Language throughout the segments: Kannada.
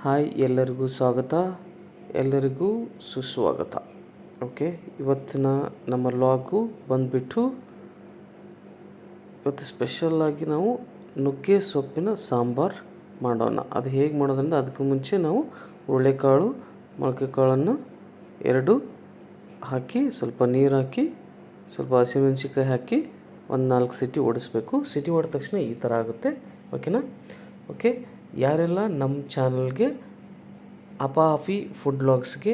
ಹಾಯ್, ಎಲ್ಲರಿಗೂ ಸ್ವಾಗತ, ಎಲ್ಲರಿಗೂ ಸುಸ್ವಾಗತ. ಓಕೆ, ಇವತ್ತಿನ ನಮ್ಮ ಲಾಗು ಬಂದುಬಿಟ್ಟು ಇವತ್ತು ಸ್ಪೆಷಲ್ಲಾಗಿ ನಾವು ನುಗ್ಗೆ ಸೊಪ್ಪಿನ ಸಾಂಬಾರು ಮಾಡೋಣ. ಅದು ಹೇಗೆ ಮಾಡೋದಂದ್ರೆ ಅದಕ್ಕೆ ಮುಂಚೆ ನಾವು ಹುರುಳಿಕಾಳು ಮೊಳಕೆ ಕಾಳನ್ನು ಎರಡು ಹಾಕಿ ಸ್ವಲ್ಪ ನೀರು ಹಾಕಿ ಸ್ವಲ್ಪ ಹಸಿಮೆಣಸಿನ್ಕಾಯಿ ಹಾಕಿ ಒಂದು 4 ಸಿಟಿ ಓಡಿಸ್ಬೇಕು. ಸಿಟಿ ಹೊಡೆದ ತಕ್ಷಣ ಈ ಥರ ಆಗುತ್ತೆ. ಓಕೆನಾ? ಓಕೆ, ಯಾರೆಲ್ಲ ನಮ್ಮ ಚಾನಲ್ಗೆ ಅಪಾಫಿ ಫುಡ್ ವ್ಲಾಗ್ಸ್ಗೆ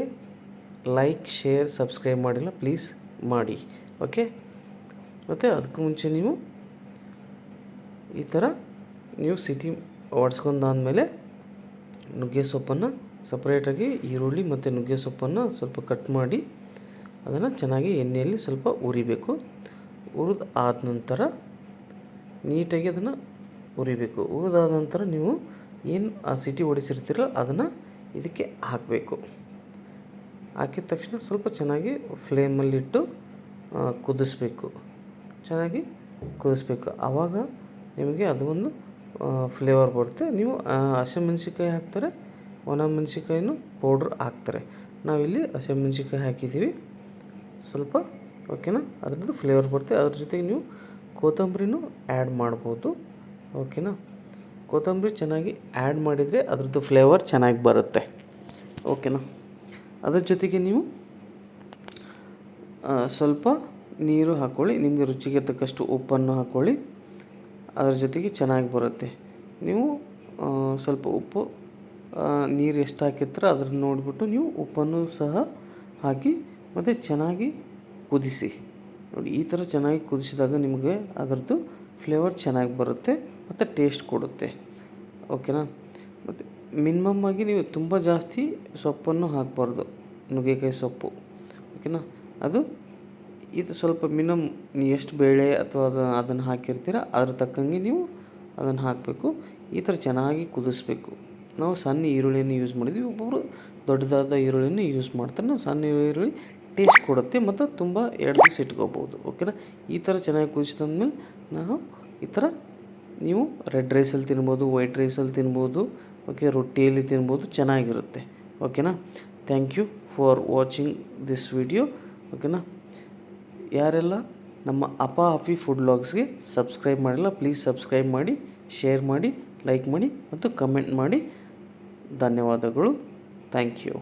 ಲೈಕ್, ಶೇರ್, ಸಬ್ಸ್ಕ್ರೈಬ್ ಮಾಡಿಲ್ಲ ಪ್ಲೀಸ್ ಮಾಡಿ. ಓಕೆ, ಮತ್ತು ಅದಕ್ಕೂ ಮುಂಚೆ ನೀವು ಈ ಥರ ಸಿಟಿ ಓಡಿಸ್ಕೊಂಡಾದ್ಮೇಲೆ ನುಗ್ಗೆ ಸೊಪ್ಪನ್ನು ಸಪ್ರೇಟಾಗಿ ಈರುಳ್ಳಿ ಮತ್ತು ನುಗ್ಗೆ ಸೊಪ್ಪನ್ನು ಸ್ವಲ್ಪ ಕಟ್ ಮಾಡಿ ಅದನ್ನು ಚೆನ್ನಾಗಿ ಎಣ್ಣೆಯಲ್ಲಿ ಸ್ವಲ್ಪ ಉರಿಬೇಕು. ಹುರಿದು ಆದ ನಂತರ ನೀಟಾಗಿ ಅದನ್ನು ಉರಿಬೇಕು. ಹುರಿದಾದ ನಂತರ ನೀವು ಏನು ಆ ಸಿಟಿ ಹೊಡಿಸಿರ್ತೀರೋ ಅದನ್ನು ಇದಕ್ಕೆ ಹಾಕಬೇಕು. ಹಾಕಿದ ತಕ್ಷಣ ಸ್ವಲ್ಪ ಚೆನ್ನಾಗಿ ಫ್ಲೇಮಲ್ಲಿಟ್ಟು ಕುದಿಸ್ಬೇಕು. ಚೆನ್ನಾಗಿ ಕುದಿಸ್ಬೇಕು. ಆವಾಗ ನಿಮಗೆ ಅದು ಒಂದು ಫ್ಲೇವರ್ ಬರುತ್ತೆ. ನೀವು ಹಸಿಮೆಣ್ಸಿನ್ಕಾಯಿ ಹಾಕ್ತಾರೆ, ಒಣ ಮೆಣಸಿನ್ಕಾಯಿನೂ ಪೌಡ್ರ್ ಹಾಕ್ತಾರೆ. ನಾವಿಲ್ಲಿ ಹಸಿಮೆಣ್ಸಿನ್ಕಾಯಿ ಹಾಕಿದ್ದೀವಿ ಸ್ವಲ್ಪ. ಓಕೆನಾ? ಅದ್ರದ್ದು ಫ್ಲೇವರ್ ಬರುತ್ತೆ. ಅದ್ರ ಜೊತೆಗೆ ನೀವು ಕೊತ್ತಂಬರಿನೂ ಆ್ಯಡ್ ಮಾಡ್ಬೋದು. ಓಕೆನಾ? ಕೊತ್ತಂಬರಿ ಚೆನ್ನಾಗಿ ಆ್ಯಡ್ ಮಾಡಿದರೆ ಅದ್ರದ್ದು ಫ್ಲೇವರ್ ಚೆನ್ನಾಗಿ ಬರುತ್ತೆ. ಓಕೆನಾ? ಅದ್ರ ಜೊತೆಗೆ ನೀವು ಸ್ವಲ್ಪ ನೀರು ಹಾಕ್ಕೊಳ್ಳಿ. ನಿಮಗೆ ರುಚಿಗೆ ತಕ್ಕಷ್ಟು ಉಪ್ಪನ್ನು ಹಾಕ್ಕೊಳ್ಳಿ. ಅದರ ಜೊತೆಗೆ ಚೆನ್ನಾಗಿ ಬರುತ್ತೆ. ನೀವು ಸ್ವಲ್ಪ ಉಪ್ಪು ನೀರು ಎಷ್ಟು ಹಾಕಿರ್ತೀರ ಅದನ್ನು ನೋಡಿಬಿಟ್ಟು ನೀವು ಉಪ್ಪನ್ನು ಸಹ ಹಾಕಿ ಮತ್ತು ಚೆನ್ನಾಗಿ ಕುದಿಸಿ. ನೋಡಿ, ಈ ಥರ ಚೆನ್ನಾಗಿ ಕುದಿಸಿದಾಗ ನಿಮಗೆ ಅದರದ್ದು ಫ್ಲೇವರ್ ಚೆನ್ನಾಗಿ ಬರುತ್ತೆ ಮತ್ತು ಟೇಸ್ಟ್ ಕೊಡುತ್ತೆ. ಓಕೆನಾ? ಮತ್ತು ಮಿನಿಮಮ್ ಆಗಿ ನೀವು ತುಂಬ ಜಾಸ್ತಿ ಸೊಪ್ಪನ್ನು ಹಾಕಬಾರ್ದು, ನುಗ್ಗೆಕಾಯಿ ಸೊಪ್ಪು. ಓಕೆನಾ? ಇದು ಸ್ವಲ್ಪ ಮಿನಿಮಮ್ ನೀವು ಎಷ್ಟು ಬೇಳೆ ಅಥವಾ ಅದನ್ನು ಹಾಕಿರ್ತೀರ ಅದ್ರ ತಕ್ಕಂಗೆ ನೀವು ಅದನ್ನು ಹಾಕಬೇಕು. ಈ ಥರ ಚೆನ್ನಾಗಿ ಕುದಿಸ್ಬೇಕು. ನಾವು ಸಣ್ಣ ಈರುಳ್ಳಿಯನ್ನು ಯೂಸ್ ಮಾಡಿದ್ವಿ, ಒಬ್ಬೊಬ್ಬರು ದೊಡ್ಡದಾದ ಈರುಳ್ಳಿಯನ್ನು ಯೂಸ್ ಮಾಡ್ತಾರೆ. ನಾವು ಸಣ್ಣ ಈರುಳ್ಳಿ ಟೇಸ್ಟ್ ಕೊಡುತ್ತೆ ಮತ್ತು ತುಂಬ 2 ದಿವಸ ಇಟ್ಕೋಬೋದು. ಓಕೆನಾ? ಈ ಥರ ಚೆನ್ನಾಗಿ ಕುದಿಸಿದಾದ್ಮೇಲೆ ನಾವು ಈ ಥರ ನೀವು ರೆಡ್ ರೈಸಲ್ಲಿ ತಿನ್ಬೋದು, ವೈಟ್ ರೈಸಲ್ಲಿ ತಿನ್ಬೋದು. ಓಕೆ, ರೊಟ್ಟಿಯಲ್ಲಿ ತಿನ್ಬೋದು, ಚೆನ್ನಾಗಿರುತ್ತೆ. ಓಕೆನಾ? Thank you for watching this video. ಓಕೆನಾ? ಯಾರೆಲ್ಲ ನಮ್ಮ ಅಪಾಫಿ ಫುಡ್ ವ್ಲಾಗ್ಸ್ಗೆ ಸಬ್ಸ್ಕ್ರೈಬ್ ಮಾಡಿಲ್ಲ ಪ್ಲೀಸ್ ಸಬ್ಸ್ಕ್ರೈಬ್ ಮಾಡಿ, ಶೇರ್ ಮಾಡಿ, ಲೈಕ್ ಮಾಡಿ ಮತ್ತು ಕಮೆಂಟ್ ಮಾಡಿ. ಧನ್ಯವಾದಗಳು. Thank you.